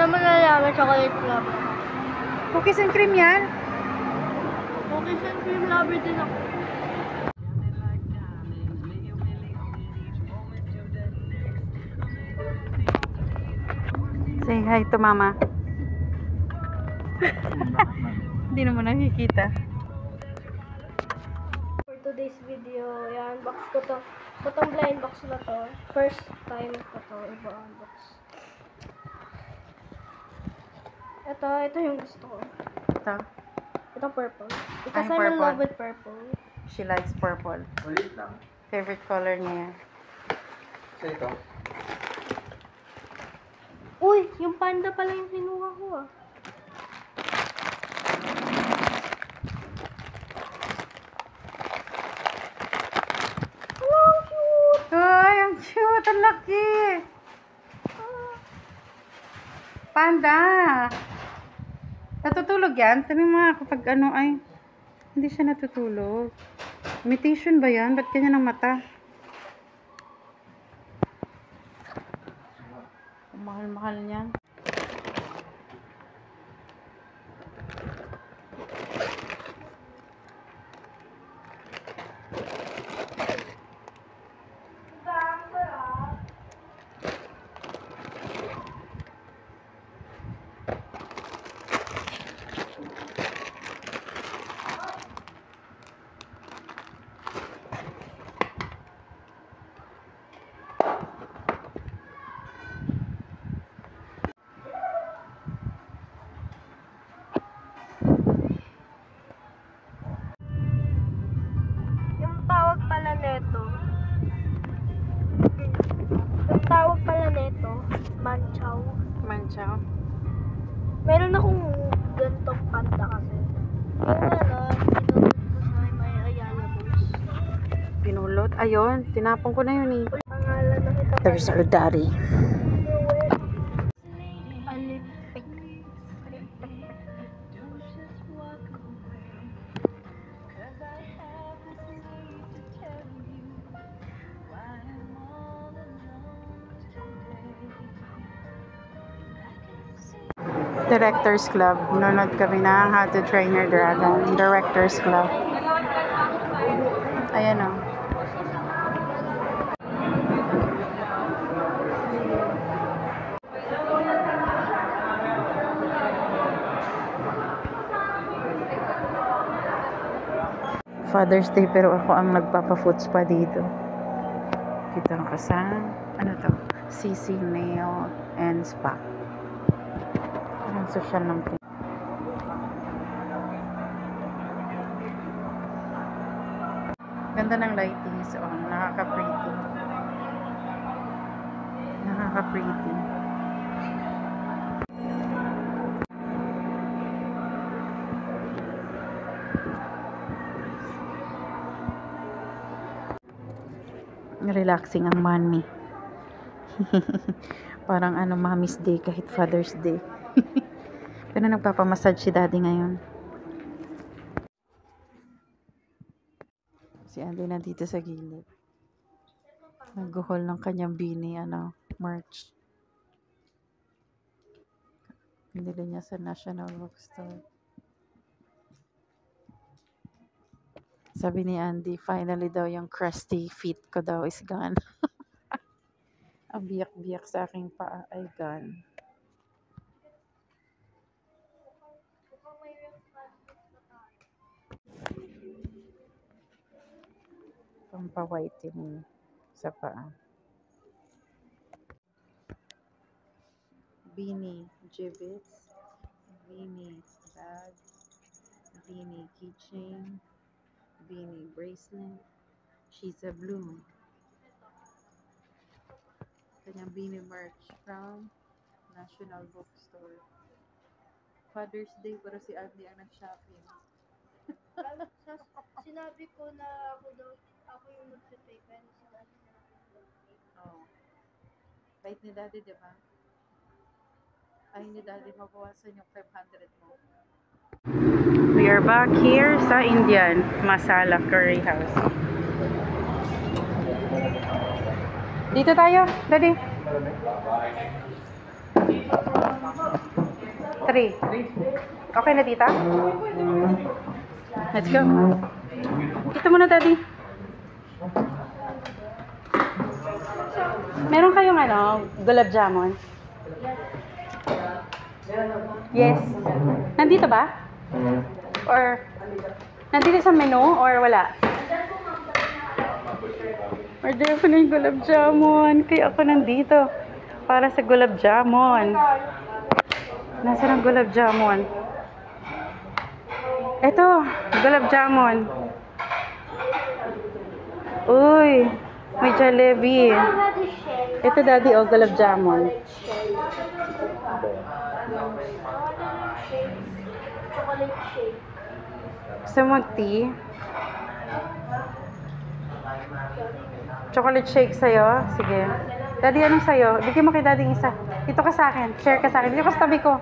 naman nalaman chocolate club. Cookies and cream yan? Cookies and cream lover din ako. Say hi to mama. Hindi naman nakikita. For today's video, yan, box ko to. Itong blind box na to. First time ko to i-unbox. Ito yung gusto ko. Ito. Itong purple. Ay, Because I'm in purple. love with purple. She likes purple. Ulit lang. Favorite color niya yan. So ito. Uy, yung panda pala yung kinuha ko ah. Wow, cute! Ay, ang cute! Ang laki! Panda! Natutulog yan? Sabi mo kapag ano ay hindi siya natutulog. Imitation ba yan? Ba't kanya ng mata? Ang mahal-mahal niyan. Yung tawag pala neto, manchaw. Manchaw. Meron akong gantong panda kasi. Yung may Ayala Boys. Pinulot. Ayun. Tinapon ko na yun eh. Pangalan na kita. There's our daddy. Directors Club. Nunod kami ng How to Train Your Dragon. Directors Club. Ayan o. Father's Day pero ako ang nagpapa-foots pa dito. Dito ako sa ano to? CC Nail and Spa. Ang social ng ganda ng lighting. So, nakaka-pretty. Nakaka-pretty. Relaxing ang mommy. Parang ano, mommy's day kahit Father's Day. Pero nagpapamassage si daddy ngayon. Si Andy na dito sa gilid. Nag-haul ng kanyang bini, merch. Binili niya sa National Bookstore. Sabi ni Andy, finally daw yung crusty feet ko daw is gone. Ang biyak-biyak sa aking paa ay gone. Pampawhitening sa paa. Beanie gibbets, beanie bag, beanie keychain, beanie bracelet. She's a bloom. Kanyang beanie merch from National Bookstore. Father's Day pero si Andy ang nag-shopping. Sinabi ko na ako yung mag-pay pero si Daddy na. Oh. Bait ni Daddy, di ba? Ay, ni Daddy mabawasan yung 500 mo. We are back here sa Indian Masala Curry House. Dito tayo, Daddy. 3. Okay na, tita? Let's go. Dito muna, daddy. Meron kayong gulab jamun? Yes. Nandito ba? Or nandito sa menu or wala? Order ako ng gulab jamun. Kaya ako nandito para sa gulab jamun. Nasaan ang gulab jamun? Ito, gulab jamun. Uy, may jalebi. Ito, daddy, gulab jamun. Chocolate shake. Gusto mo tea? Chocolate shake sa'yo? Sige. Daddy, anong sa'yo? Bigyan mo kay daddy isa. Dito ka sa akin. Share ka sa akin. Dito ka sa tabi ko.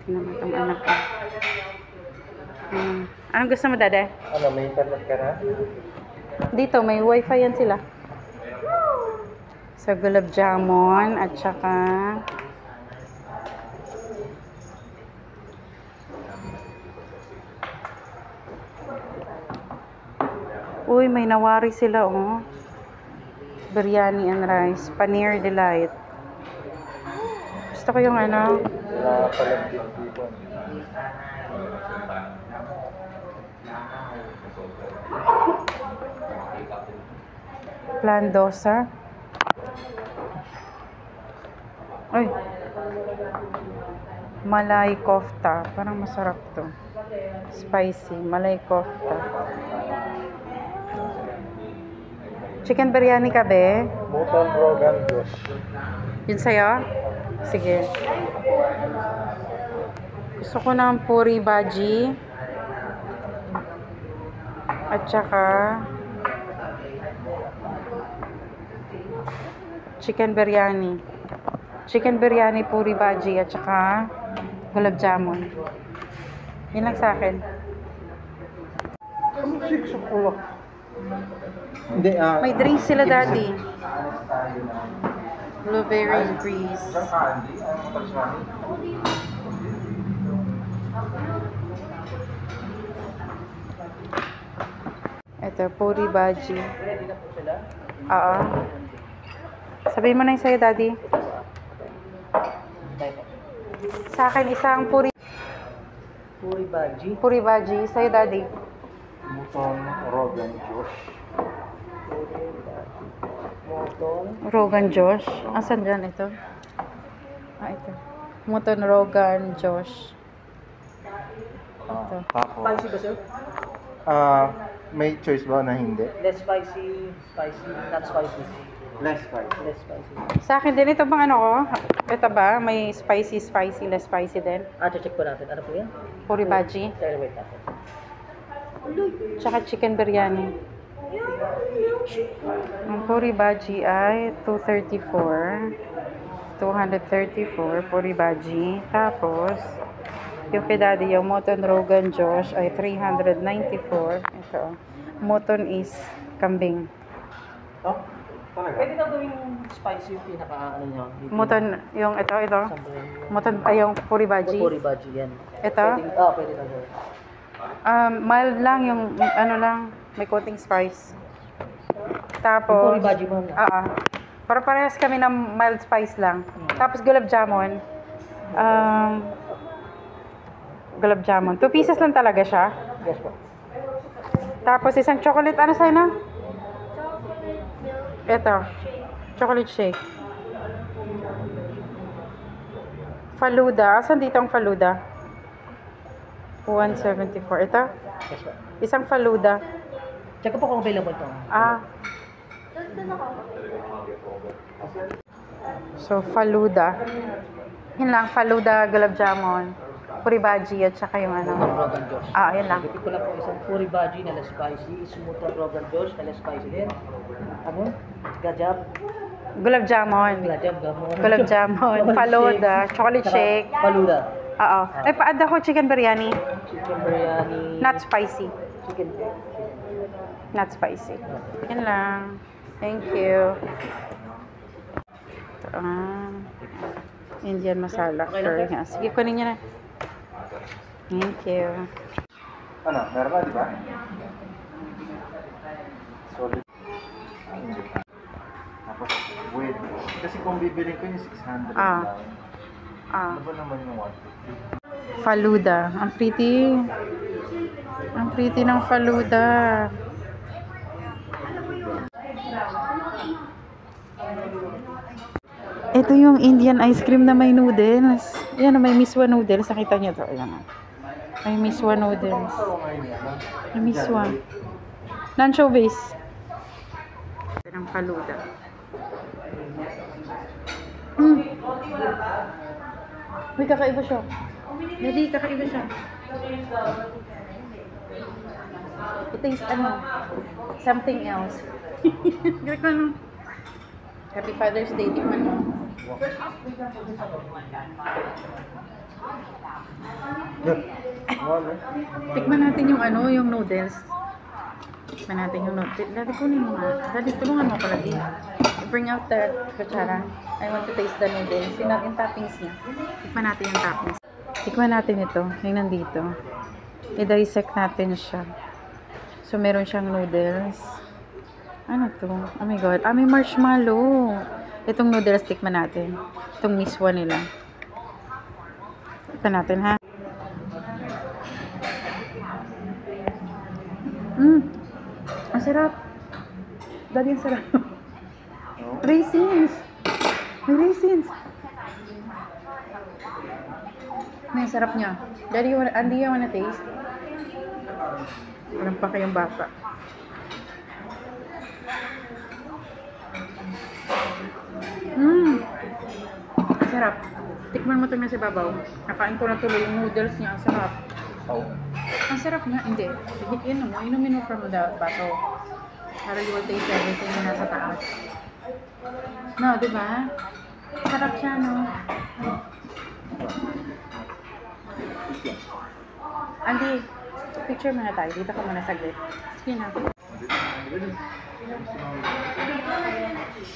Tingnan mo itong anak ko. Anong gusto mo, daddy? Ano, may internet ka na? Dito, may wifi yan sila. So, gulab jamun at saka uy, may nawari sila, biryani and rice. Paneer delight. Gusto ko yung Wala palang dito. plan dosa. Uy. Malay kofta. Parang masarap to. Spicy. Malay kofta. Chicken biryani ka, be? Mutton Rogan Josh. Yun sa'yo? Sige. Gusto ko ng puri bhaji. At saka chicken biryani. Chicken biryani, puri bhaji, at saka gulab jamun. Yun lang sa akin. 6 o'clock. Hindi, May drink sila, daddy. Blueberry breeze. Ito, puri bhaji. Oo. Sabihin mo na yung sa'yo, daddy. Sa akin, isang puri Bhaji. puri bhaji. Sa'yo, daddy. Mutton Rogan Josh. Mutton. Rogan Josh. Asan dyan ito? Ito. Mutton Rogan Josh. Ito. Tapos, Spicy ba, sir? may choice ba na hindi? Less spicy, spicy, not spicy. Less spicy. Less spicy. Sa akin din, ito bang ano ko? Ito ba? May spicy, less spicy din. Check po natin. Ano po yan? Puri bhaji. Try wait natin. Tsaka chicken biryani. Ang puri bhaji ay 234. Puri bhaji. Tapos, yung kay daddy, yung mutton rogan Josh ay 394. Ito. Mutton is kambing. Oh, talaga? Pwede na gawing spicy yung pinaka-ano nyo. Mutton, yung ito. Mutton, ay yung puri bhaji. Puri bhaji yan. Ito. Pwede na gawin. Mild lang yung ano lang, may coating spice. Yung Tapos, puri bhaji mo na. para parehas kami ng mild spice lang. Tapos gulab jamun. Gulab jamun. 2 pieces lang talaga siya. Yes po. Tapos isang chocolate, ano sa'yo na? Chocolate milk Ito. Chocolate shake. Faluda. Asan dito ang faluda? 174. Ito? Yes po. Isang faluda. Check ko po kung available to. Doon ako. So, faluda. Yun lang, faluda, gulab jamun, puri bhaji, at saka yung ano. Rogan Josh. Yun lang. Repeat ko lang po isang puri bhaji na less spicy. Smooth Rogan Josh na less spicy din. Ano? Gajab. Gulab jamun. Gajab. Gamon. Gulab jamun, faluda, chocolate shake. Faluda. Oo. Ay, pa-add ako chicken biryani. Chicken biryani. Not spicy. Chicken. Not spicy. Yun lang. Thank you. Ito, Indian masala curry. Sige, kunin niyo na. Thank you. Ano, meron ka, di ba? Solid. Tapos, wait. Kasi kung bibiling ko yung 600 lang. Ano ba naman yung 150? Faluda. Ang pretty. Ang pretty ng faluda. Ito yung Indian ice cream na may noodles. Ayan, may miswa noodles. Nakita niyo to. Ayan. May miswa noodles. May miswa. Non-showbiz. Ito ng faluda. Uy, kakaiba siya. Daddy, kakaiba siya. It tastes something else. Gano'n ko ano. Happy Father's Day, tikman mo. Tikman natin yung yung noodles. Tikman natin yung noodles. Daddy, kunin mo nga. Daddy, tulungan mo ko lagi. Bring out the kutsara. I want to taste the noodles. Yung toppings niya. Tikman natin yung toppings. Tikman natin ito. Yung nandito. I-dissect natin siya. So, meron siyang noodles. Ano to? Oh my God. May marshmallow. Itong noodles, tikman natin. Itong miswa nila. Tikman natin, ha? Ang sarap. Daddy, ang sarap. Raisins. May raisins. May sarap niya. Daddy, Andy, you wanna taste? Walang pa kayong bata. Sarap. Tikman mo ito na sa babaw. Nakain ko na tuloy yung noodles niya. Ang sarap. Ang sarap nga. Hindi. Inumin mo from the bottle. Para you will taste everything na nasa taas. No, diba? Sarap siya, no? Andy, picture muna tayo. Dito ka muna saglit. Sige na.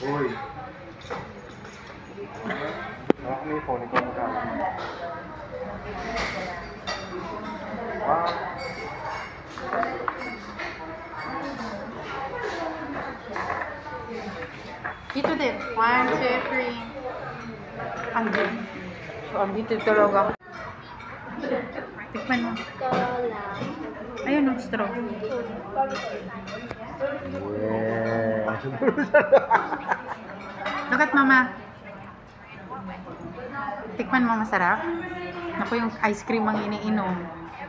Uy. Ako may phone, ikaw magkakaroon. Wow. Dito din. 1, 2, 3. Andy. So, Andy, tutulog ako. Tikman mo. Ayun, straw. Yeah. Look at mama. Tikman mo, masarap. Naku, yung ice cream ang iniinom.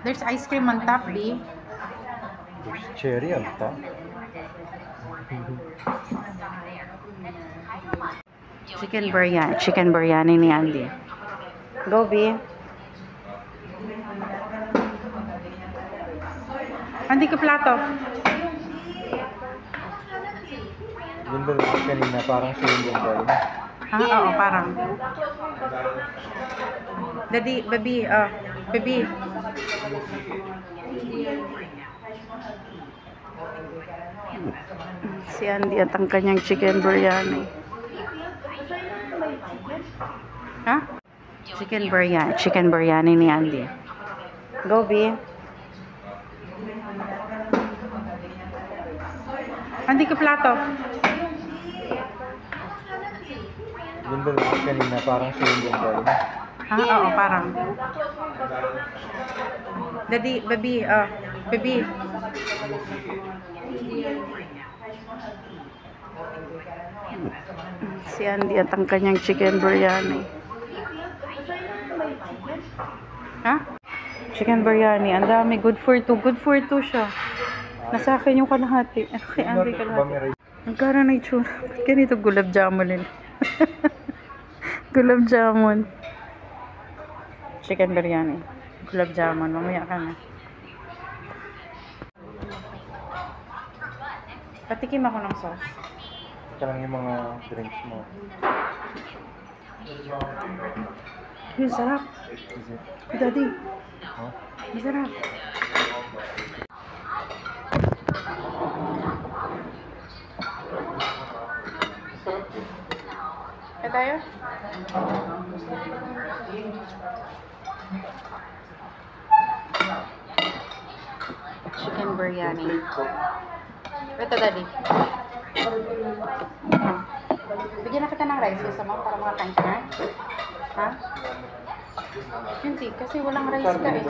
There's ice cream on top, B. There's cherry on top. Chicken biryani ni Andy. Go, B. Andy, ka plato. Yun ba naman kanina, parang sa yung ganda. Oo, parang. Daddy, baby, baby. Si Andy at ang kanyang chicken biryani. Ha? Chicken biryani ni Andy. Go, B. Andy, ka plato. Yun ba naman kanina, parang sa yung ganda. Oo, parang. Daddy, baby, baby. Si Andy at ang kanyang chicken biryani. Ha? Chicken biryani. Ang dami. Good for two. Good for two siya. Nasa akin yung kalahati. Kay Andy kalahati. Nagkaroon na itsura. Ba't ganito gulab jamun nila? Gulab jamun. Chicken biryani. Gulab jamun. Mamaya ka na. Patikim ako ng sauce. Ito lang yung mga drinks mo. Yun, sarap. Is it? Daddy. Huh? Masarap. tayo? Chicken biryani. Ito, Daddy. Bigyan na kita ng rice kasi mo para makakain ka na. Ha? Hindi, kasi walang rice ka eh.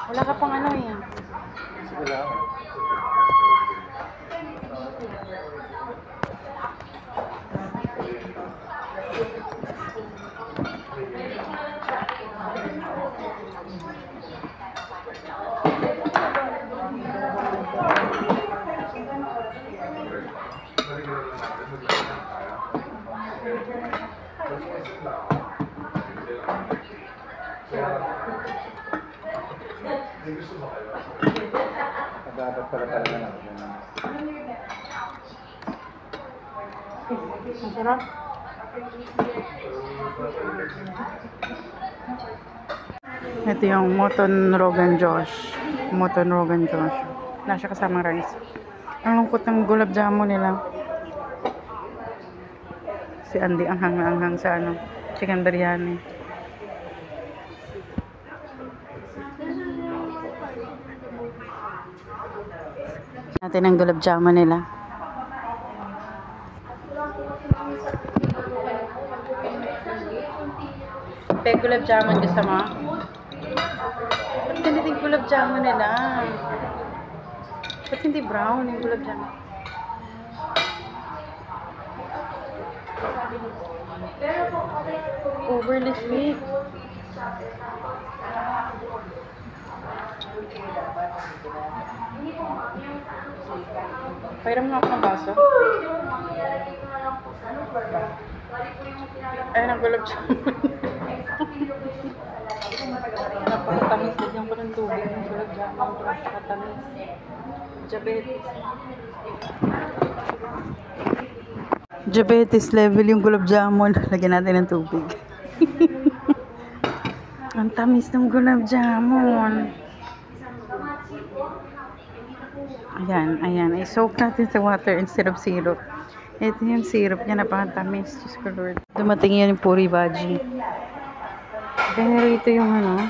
Wala ka pang ano eh. Sige lang. Dapat pala talaga lang. Ang sarap. Ito yung Moton Rogan Josh. Moton Rogan Josh. Wala siya kasamang rice. Ang lungkot ng gulab jamu nila. Si Andy ang hangang sa ano, chicken biryani. Natin ang gulab jamu nila. Pe, gulab jamun gusto mo? Ba't ganito yung gulab jamun nila? Ba't hindi brown yung gulab jamun? Overly sweet. Pairam nga ako ng baso. Ayun ang gulab jamun. Napakatamis. Lagyan ko ng tubig ng gulab jamun. Napakatamis. Diabetes. Diabetes level yung gulab jamun. Lagyan natin ng tubig. Ang tamis ng gulab jamun. Ayan, ayan. I-soak natin sa water instead of syrup. Ito yung syrup niya, napakatamis. Diyos ko Lord. Dumating yan yung puri bhaji. Pero ito yung ano.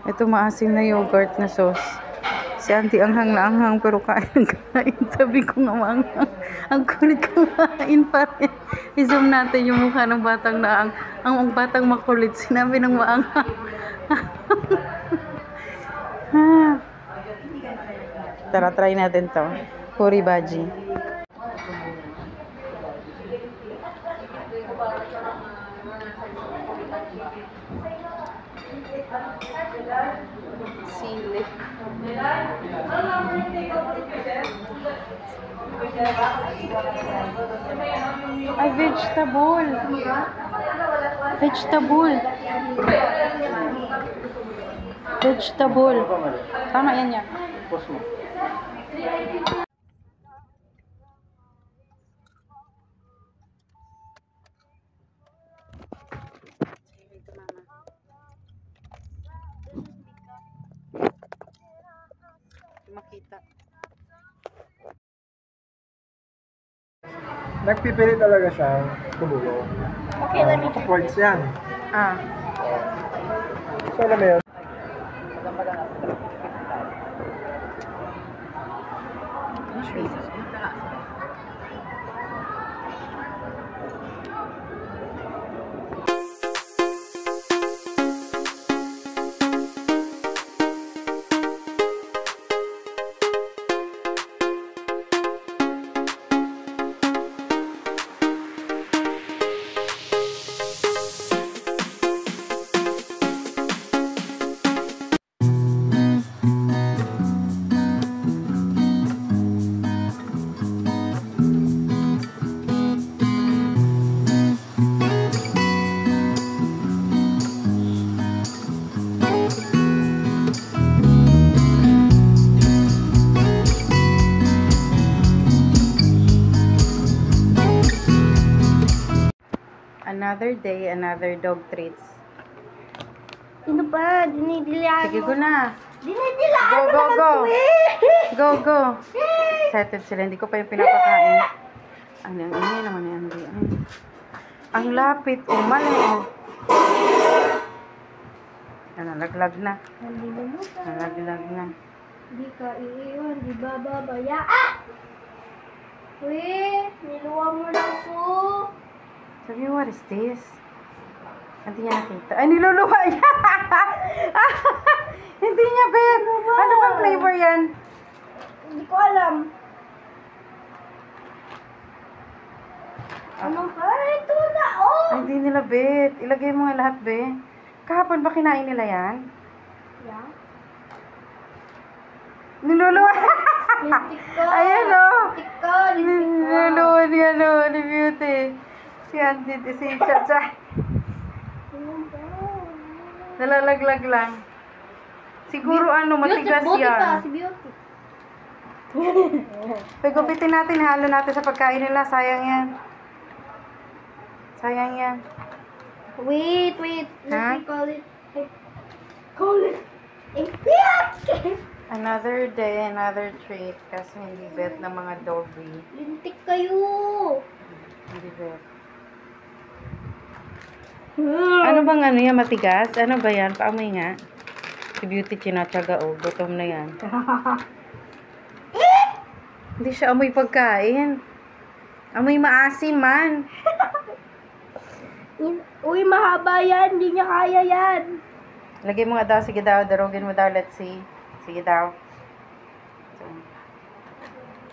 Ito maasim na yogurt na sauce. Si auntie anghang na anghang pero kain. Sabi ko nga maanghang. Ang kulit kumain pa rin. I-zoom natin yung mukha ng batang na ang batang makulit. Sinabi ng maanghang. Tara, try natin to. Puri bhaji. Sili. Ay, vegetable. Vegetable. Vegetable. Tama yan yan. Post mo. Makita. Nagpipili talaga siyang tumulo. Okay, let me Quartz yan. Ah. So, alam mo yun? Another day, another dog treats. Ano ba? Dinidilihan Sige ko na. Dinidilaan Go, mo go, naman go. to eh. Go, go. Excited sila. Hindi ko pa yung pinapakain. Ano, ano naman yan. Ang lapit. Oh, mali. Oh. Nalaglag na. Nalilimutan. Nalaglag na. Di ka iiwan, di ba babaya? Ah! Uy, niluwa mo lang po. Sabi mo, what is this? Hindi niya nakita. Ay, niluluwa niya! Hindi niya, Ben. Ano ba flavor yan? Hindi ko alam. Ano ba? Ito na, oh! Ay, hindi nila, Bet. Ilagay mo nga lahat, Be. Kahapon ba kinain nila yan? Yeah. Niluluwa! Lintik ka. Ayan, oh! Lintik ka, lintik ka. Niluluwa niya, no? Ni Beauty. Si Auntie, si Chacha. Ano ba? Nalalaglag lang. Siguro ano, matigas Beauty yan. pa, si Beauty. Pagkupitin natin, halo natin sa pagkain nila. Sayang yan. Sayang yan. Wait. Huh? Let me call it. Call it. A pit! Another day, another treat. Kasi hindi bet ng mga doggy. Lintik kayo. Hindi bet. Ano bang ano yan, matigas? Ano ba yan? Paamoy nga. Si Beauty chinatsaga, oh. Gutom na yan. Hindi siya amoy pagkain. Amoy maasim man. Uy, mahaba yan. Hindi niya kaya yan. Lagay mo nga daw. Sige daw. Darugin mo daw. Let's see. Sige daw.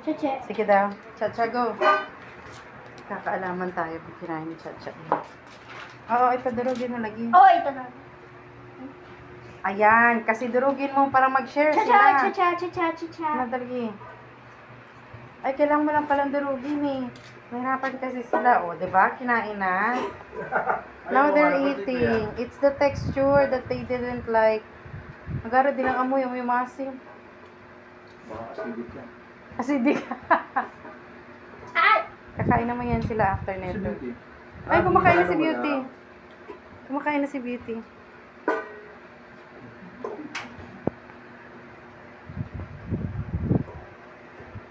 Cheche. Sige daw. Chacha, go. Kakaalaman tayo pag kinain ni Chacha. Oo, ito durugin mo lagi. Oh, ito na. Ayan, kasi durugin mo para mag-share Cha-cha, sila. cha-cha. Madali. Ay, kailangan mo lang palang durugin eh. Mahirapan kasi sila, oh, 'di ba? Kinain na. Now they're eating. It's the texture that they didn't like. Nagara din ang amoy masim. Baka acidic yan. Acidic. Ay! Kakain naman yan sila after Si nito. Beauty. Ay, kumakain na si Wala. Beauty. Kumakain na si Beauty.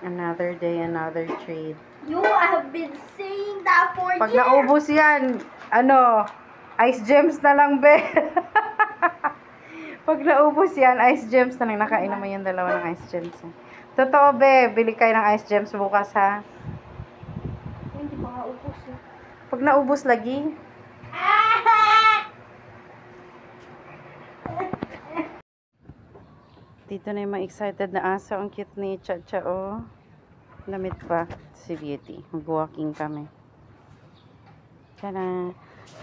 Another day, another treat. You have been saying that for Pag years. naubos yan, ano, ice gems na lang, be. Pag naubos yan, ice gems na lang. Nakain naman yung dalawa ng ice gems. Totoo, be. Bili kayo ng ice gems bukas, ha? Hindi pa nga ubos eh. Pag naubos lagi, dito na yung mga excited na aso. Ang cute ni Chacha, oh. Damit pa si Beauty. Mag-walking kami. Tara.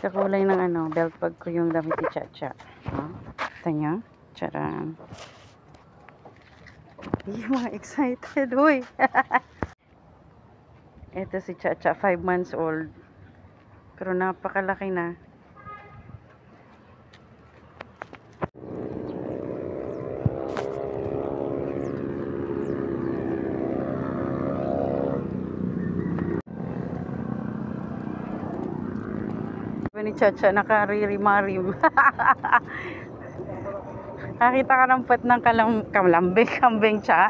Kakulay ng ano, belt bag ko yung damit ni Chacha. Oh. Ito nyo. Tara. Yung mga excited, uy. Ito si Chacha, 5 months old. Pero napakalaki na. Ni Chacha nakaririmarim. Nakita ka ng puwet ng kambing cha.